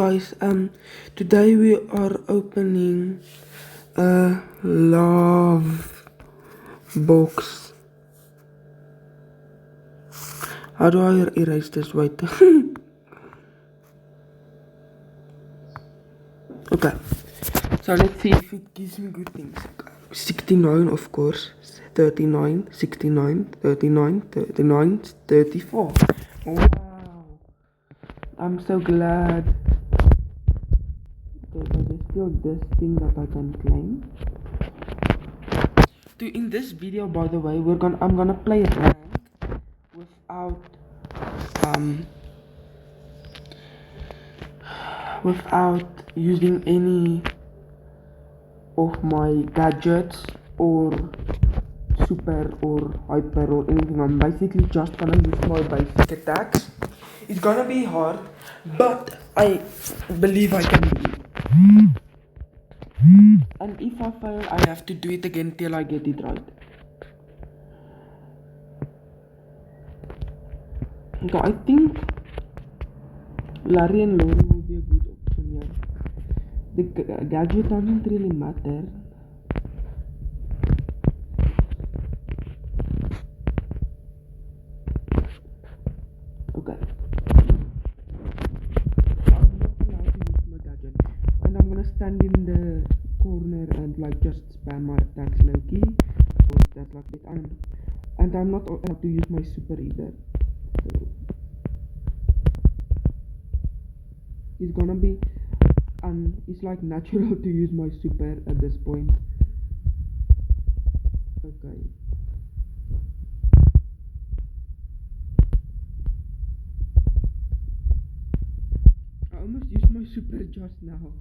guys, today we are opening a love box. How do I erase this? Wait. Okay, so let's see if it gives me good things. 69, of course. 39, 69, 39, 39, 34. Wow, I'm so glad. Okay, but there's still this thing that I can claim. In this video, by the way, I'm gonna play ranked without using any of my gadgets or super or hyper or anything. I'm basically just gonna use my basic attacks. It's gonna be hard, but I believe I can do it. And if I fail, I have to do it again till I get it right. Okay, I think Larry and Lori will be a good option here. The gadget doesn't really matter. Okay. So I'm not allowed to use my gadget. And I'm gonna stand in the corner and like just spam my attacks low-key. Or that like it. And I'm not allowed to use my super either. So it's gonna be it's like natural to use my super at this point. Okay. I almost used my super just now.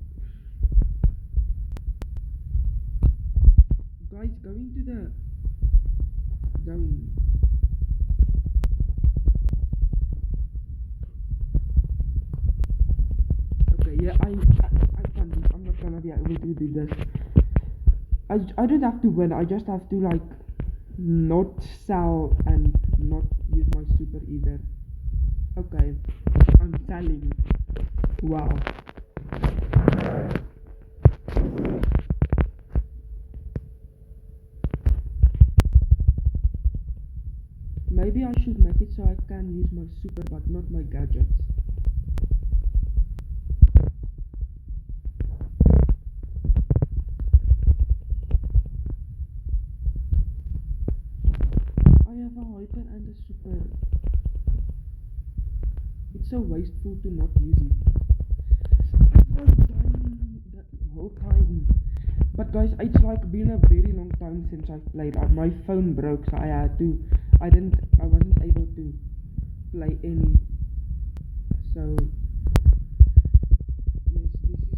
Guys, going to the zone. Okay, yeah, I can't do. I'm not gonna be able to do this. I don't have to win. I just have to like not sell and not use my super either. Okay, I'm selling. Wow. Maybe I should make it so I can use my super but not my gadgets. I have a hyper and a super. It's so wasteful to not use it. I was dying that whole time. But guys, it's like been a very long time since I've played. My phone broke, so I wasn't able to play any. So yes, this is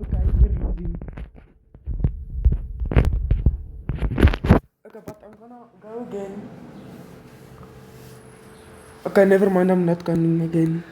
okay. We're losing. Okay, but I'm gonna go again. Okay, never mind. I'm not coming again.